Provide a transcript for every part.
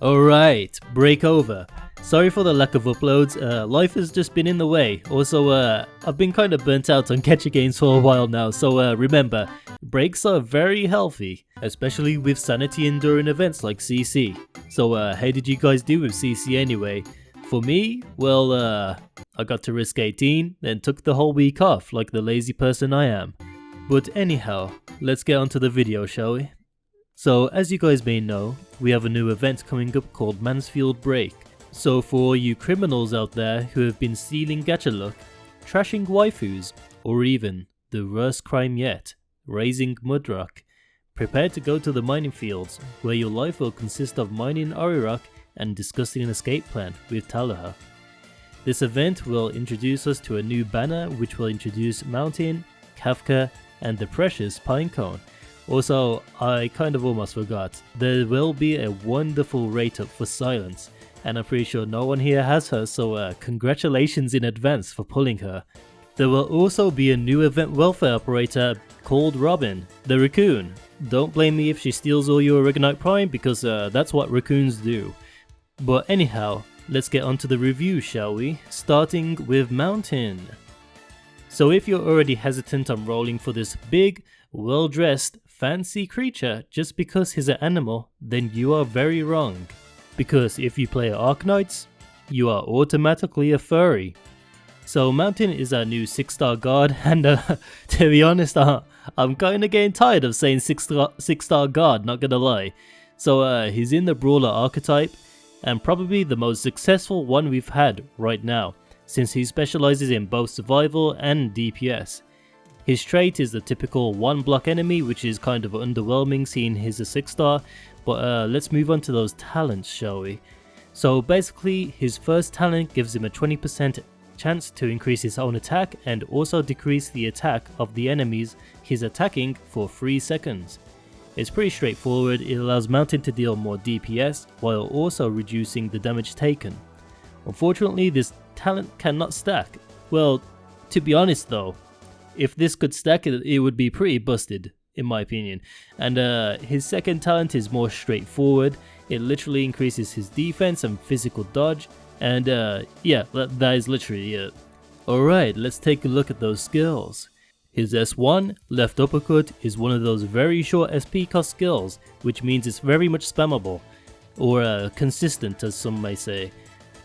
Alright, break over. Sorry for the lack of uploads, life has just been in the way. Also, I've been kind of burnt out on catcher games for a while now, so remember, breaks are very healthy, especially with sanity enduring events like CC. So how did you guys do with CC anyway? For me, well, I got to risk 18, then took the whole week off like the lazy person I am. But anyhow, let's get onto the video, shall we? So as you guys may know, we have a new event coming up called Mansfield Break. So for all you criminals out there who have been stealing gacha luck, trashing waifus, or even, the worst crime yet, raising mudrock, prepare to go to the mining fields, where your life will consist of mining Orirock and discussing an escape plan with Talaha. This event will introduce us to a new banner which will introduce Mountain, Kafka, and the precious Pinecone. Also, I kind of almost forgot, there will be a wonderful rate up for Silence, and I'm pretty sure no one here has her, so congratulations in advance for pulling her. There will also be a new event welfare operator called Robin, the raccoon. Don't blame me if she steals all your Arknight Prime, because that's what raccoons do. But anyhow, let's get onto the review, shall we? Starting with Mountain. So if you're already hesitant on rolling for this big, well-dressed, fancy creature just because he's an animal, then you are very wrong. Because if you play Arknights, you are automatically a furry. So Mountain is our new 6-star guard, and to be honest, I'm kinda getting tired of saying 6-star guard, not gonna lie. So he's in the Brawler archetype, and probably the most successful one we've had right now, since he specializes in both survival and DPS. His trait is the typical 1-block enemy, which is kind of underwhelming seeing he's a 6-star, but let's move on to those talents, shall we? So basically, his first talent gives him a 20% chance to increase his own attack and also decrease the attack of the enemies he's attacking for 3 seconds. It's pretty straightforward. It allows Mountain to deal more DPS while also reducing the damage taken. Unfortunately, this talent cannot stack. Well, to be honest though, if this could stack it would be pretty busted, in my opinion. And his second talent is more straightforward. It literally increases his defense and physical dodge, and yeah, that is literally it. Alright, let's take a look at those skills. His S1, left uppercut, is one of those very short SP cost skills, which means it's very much spammable, or consistent as some may say.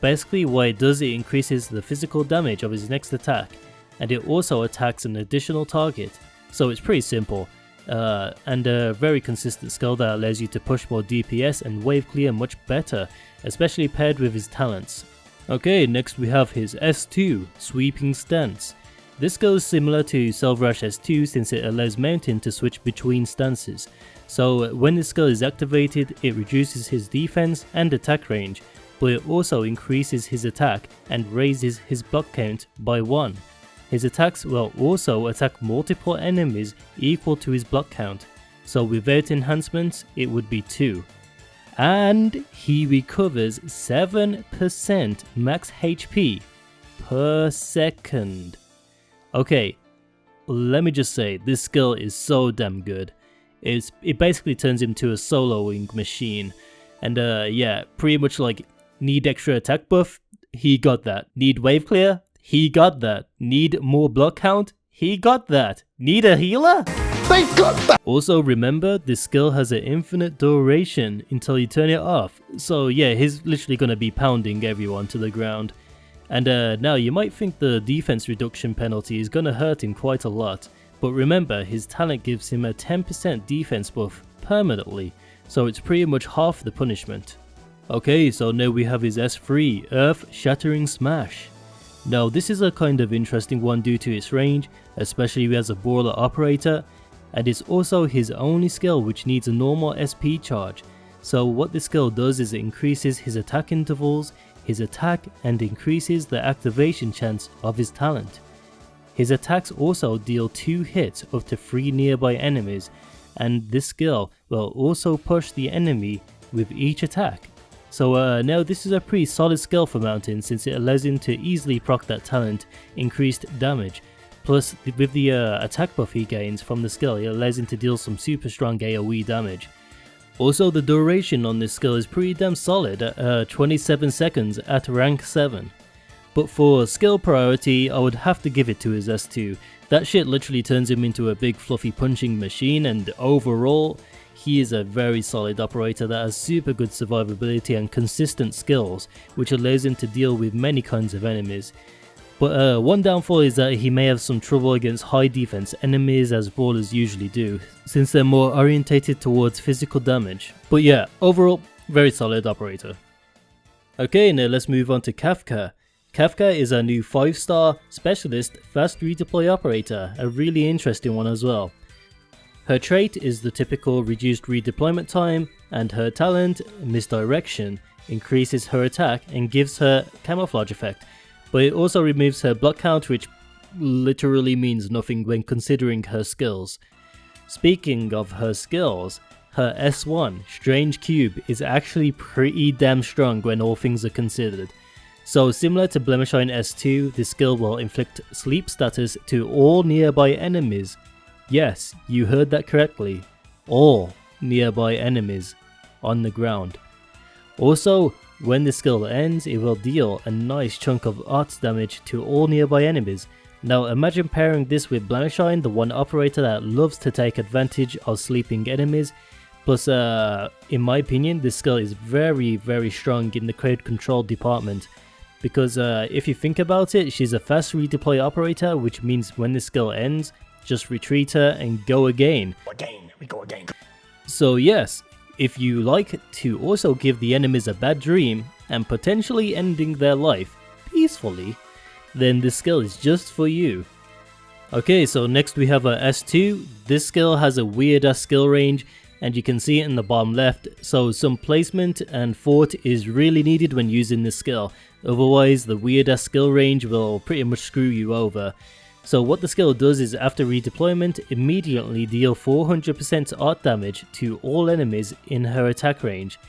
Basically what it does, it increases the physical damage of his next attack, and it also attacks an additional target. So it's pretty simple, and a very consistent skill that allows you to push more DPS and wave clear much better, especially paired with his talents. Okay, next we have his S2, Sweeping Stance. This skill is similar to Selvrush S2 since it allows Mountain to switch between stances. So when this skill is activated, it reduces his defense and attack range, but it also increases his attack and raises his block count by 1. His attacks will also attack multiple enemies equal to his block count, so without enhancements it would be 2. And he recovers 7% max HP per second. Okay, let me just say, this skill is so damn good. It basically turns him to a soloing machine, and yeah, pretty much like, need extra attack buff? He got that. Need wave clear? He got that. Need more block count? He got that. Need a healer? They got that! Also remember, this skill has an infinite duration until you turn it off. So yeah, he's literally gonna be pounding everyone to the ground. And now you might think the defense reduction penalty is gonna hurt him quite a lot. But remember, his talent gives him a 10% defense buff permanently. So it's pretty much half the punishment. Okay, so now we have his S3, Earth Shattering Smash. Now this is a kind of interesting one due to its range, especially as a Brawler operator, and it's also his only skill which needs a normal SP charge. So what this skill does is it increases his attack intervals, his attack, and increases the activation chance of his talent. His attacks also deal 2 hits up to 3 nearby enemies, and this skill will also push the enemy with each attack. So now this is a pretty solid skill for Mountain since it allows him to easily proc that talent, increased damage. Plus with the attack buff he gains from the skill, it allows him to deal some super strong AoE damage. Also, the duration on this skill is pretty damn solid at 27 seconds at rank 7. But for skill priority, I would have to give it to his S2. That shit literally turns him into a big fluffy punching machine, and overall, he is a very solid operator that has super good survivability and consistent skills, which allows him to deal with many kinds of enemies. But one downfall is that he may have some trouble against high defense enemies, as brawlers usually do, since they're more orientated towards physical damage. But yeah, overall, very solid operator. Okay, now let's move on to Kafka. Kafka is a new 5-star specialist fast redeploy operator, a really interesting one as well. Her trait is the typical reduced redeployment time, and her talent, misdirection, increases her attack and gives her camouflage effect, but it also removes her block count, which literally means nothing when considering her skills. Speaking of her skills, her S1, Strange Cube, is actually pretty damn strong when all things are considered. So similar to Blemishine S2, this skill will inflict sleep status to all nearby enemies. Yes, you heard that correctly. All nearby enemies on the ground. Also, when the skill ends, it will deal a nice chunk of arts damage to all nearby enemies. Now imagine pairing this with Blemishine, the one operator that loves to take advantage of sleeping enemies. Plus, in my opinion, this skill is very strong in the crowd control department. Because if you think about it, she's a fast redeploy operator, which means when the skill ends, just retreat her and go again. We go again. So yes, if you like to also give the enemies a bad dream and potentially ending their life peacefully, then this skill is just for you. Okay, so next we have a S2. This skill has a weird ass skill range, and you can see it in the bottom left, so some placement and thought is really needed when using this skill, otherwise the weird ass skill range will pretty much screw you over. So what the skill does is, after redeployment, immediately deal 400% art damage to all enemies in her attack range.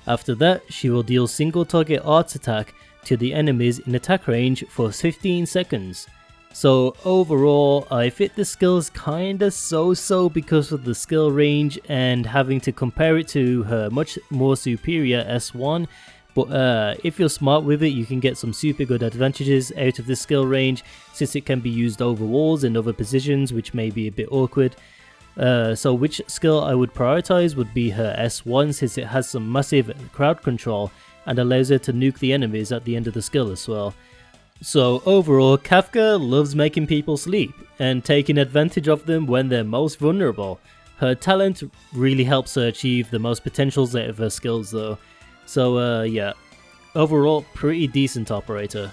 After that, she will deal single target arts attack to the enemies in attack range for 15 seconds. So overall, I think the skill's kinda so-so because of the skill range and having to compare it to her much more superior S1. But if you're smart with it, you can get some super good advantages out of this skill range, since it can be used over walls and other positions, which may be a bit awkward. So which skill I would prioritize would be her S1, since it has some massive crowd control and allows her to nuke the enemies at the end of the skill as well. So overall, Kafka loves making people sleep and taking advantage of them when they're most vulnerable. Her talent really helps her achieve the most potentials out of her skills though. So yeah, overall pretty decent operator.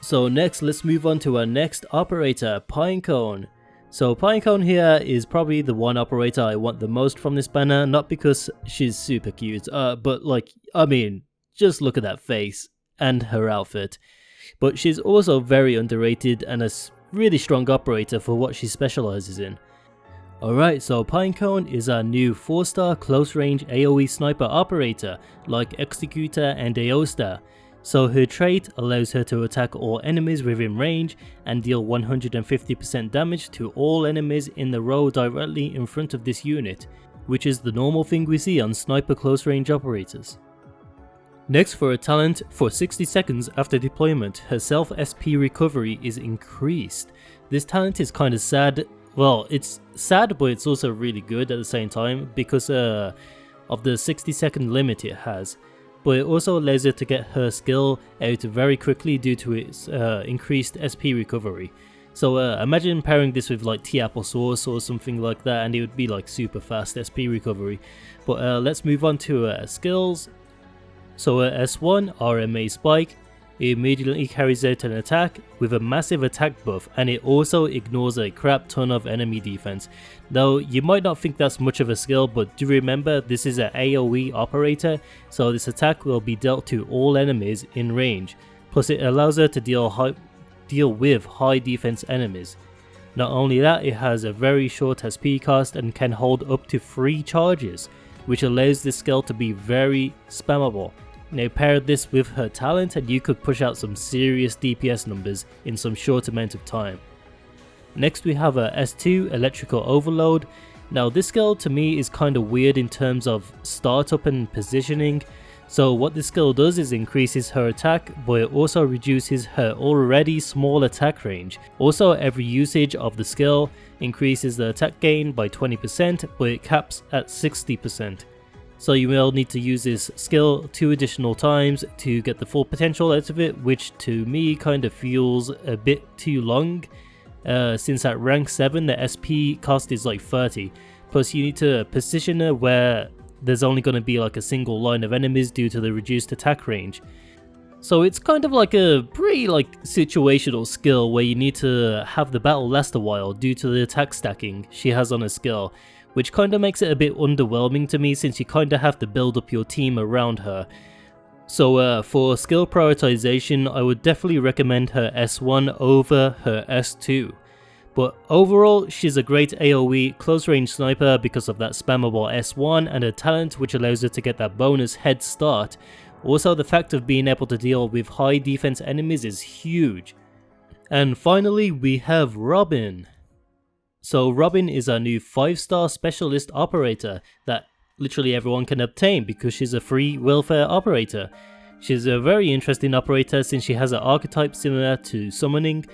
So next, let's move on to our next operator, Pinecone. So Pinecone here is probably the one operator I want the most from this banner, not because she's super cute, but like, I mean, just look at that face and her outfit. But she's also very underrated and a really strong operator for what she specializes in. Alright, so Pinecone is our new 4-star close range AoE sniper operator, like Executor and Aosta. So her trait allows her to attack all enemies within range and deal 150% damage to all enemies in the row directly in front of this unit, which is the normal thing we see on sniper close range operators. Next, for a talent, for 60 seconds after deployment, her self SP recovery is increased. This talent is kinda sad. Well, it's sad, but it's also really good at the same time because of the 60-second limit it has. But it also allows her to get her skill out very quickly due to its increased SP recovery. So imagine pairing this with like tea applesauce or something like that, and it would be like super fast SP recovery. But let's move on to skills. So S1, RMA Spike, it immediately carries out an attack with a massive attack buff, and it also ignores a crap ton of enemy defense. Now you might not think that's much of a skill, but do remember this is an AoE operator, so this attack will be dealt to all enemies in range. Plus it allows her to deal with high defense enemies. Not only that, it has a very short SP cost and can hold up to 3 charges, which allows this skill to be very spammable. Now pair this with her talent and you could push out some serious DPS numbers in some short amount of time. Next we have a S2 Electrical Overload. Now this skill to me is kind of weird in terms of startup and positioning. So what this skill does is increases her attack, but it also reduces her already small attack range. Also, every usage of the skill increases the attack gain by 20%, but it caps at 60%. So you will need to use this skill 2 additional times to get the full potential out of it, which to me kind of feels a bit too long. Since at rank 7 the SP cost is like 30, plus you need to position her where there's only going to be like a single line of enemies due to the reduced attack range. So it's kind of like a pretty like situational skill where you need to have the battle last a while due to the attack stacking she has on her skill, which kind of makes it a bit underwhelming to me since you kind of have to build up your team around her. So for skill prioritization, I would definitely recommend her S1 over her S2. But overall, she's a great AoE close range sniper because of that spammable S1 and her talent, which allows her to get that bonus head start. Also, the fact of being able to deal with high defense enemies is huge. And finally, we have Robin. So Robin is our new 5-star specialist operator that literally everyone can obtain because she's a free welfare operator. She's a very interesting operator since she has an archetype similar to summoning,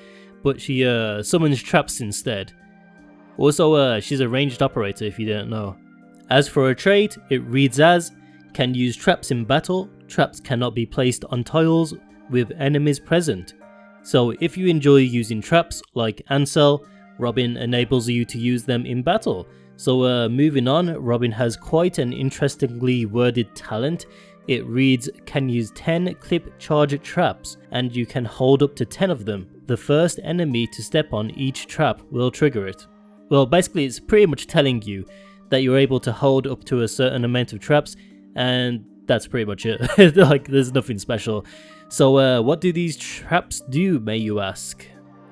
but she summons traps instead. Also, she's a ranged operator if you didn't know. As for her trait, it reads as, can use traps in battle, traps cannot be placed on tiles with enemies present. So if you enjoy using traps like Ansel, Robin enables you to use them in battle. So moving on, Robin has quite an interestingly worded talent. It reads, can use 10 clip charge traps and you can hold up to 10 of them. The first enemy to step on each trap will trigger it. Well, basically it's pretty much telling you that you're able to hold up to a certain amount of traps, and that's pretty much it. Like, there's nothing special. So what do these traps do, may you ask?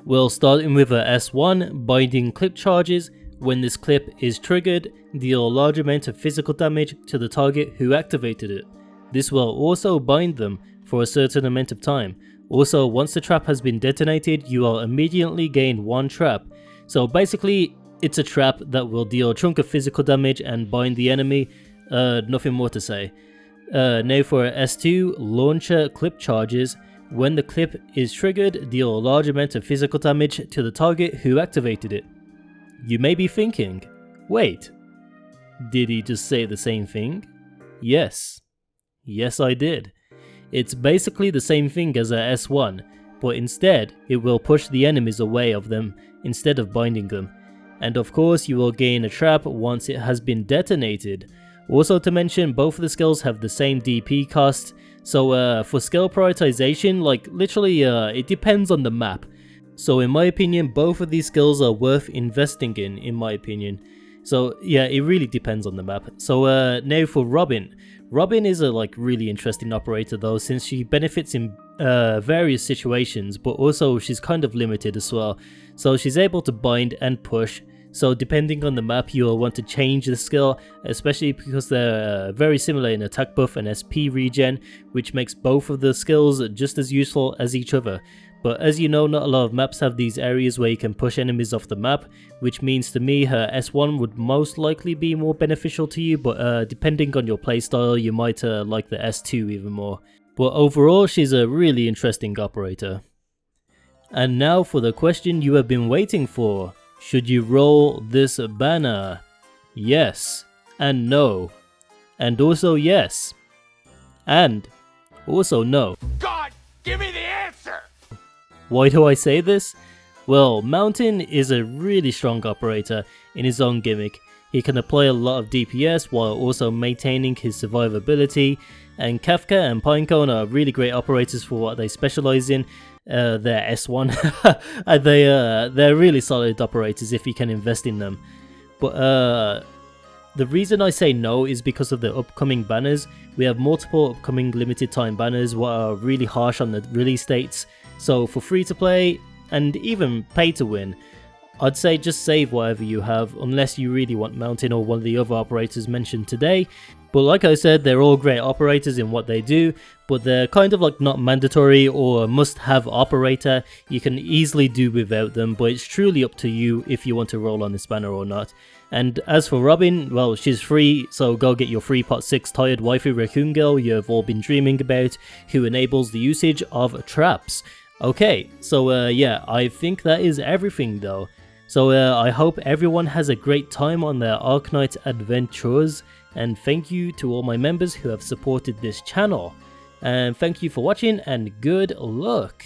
Well, starting with a S1, binding clip charges. When this clip is triggered, deal a large amount of physical damage to the target who activated it. This will also bind them for a certain amount of time. Also, once the trap has been detonated, you will immediately gain 1 trap. So basically, it's a trap that will deal a chunk of physical damage and bind the enemy. Nothing more to say. Now for S2, launcher clip charges. When the clip is triggered, deal a large amount of physical damage to the target who activated it. You may be thinking, wait, did he just say the same thing? Yes. Yes, I did. It's basically the same thing as a S1, but instead it will push the enemies away of them instead of binding them. And of course you will gain a trap once it has been detonated. Also to mention, both of the skills have the same DP cost, so for skill prioritization, like literally it depends on the map. So in my opinion, both of these skills are worth investing in my opinion. So yeah, it really depends on the map. So now for Robin. Robin is a really really operator though, since she benefits in various situations, but also she's kind of limited as well. So she's able to bind and push. So depending on the map, you will want to change the skill, especially because they're very similar in attack buff and SP regen, which makes both of the skills just as useful as each other. But as you know, not a lot of maps have these areas where you can push enemies off the map, which means to me her S1 would most likely be more beneficial to you, but depending on your playstyle, you might like the S2 even more. But overall, she's a really interesting operator. And now for the question you have been waiting for. Should you roll this banner? Yes. And no. And also yes. And also no. God, give me the answer! Why do I say this? Well, Mountain is a really strong operator in his own gimmick. He can apply a lot of DPS while also maintaining his survivability, and Kafka and Pinecone are really great operators for what they specialize in. They're S1. And they're really solid operators if you can invest in them. But the reason I say no is because of the upcoming banners. We have multiple upcoming limited time banners what are really harsh on the release dates. So for free to play and even pay to win, I'd say just save whatever you have, unless you really want Mountain or one of the other operators mentioned today. But like I said, they're all great operators in what they do, but they're kind of like not mandatory or a must-have operator. You can easily do without them, but it's truly up to you if you want to roll on this banner or not. And as for Robin, well, she's free, so go get your free pot 6 tired waifu raccoon girl you've all been dreaming about, who enables the usage of traps. Okay, so yeah, I think that is everything though. So I hope everyone has a great time on their Arknights adventures, and thank you to all my members who have supported this channel. And thank you for watching, and good luck!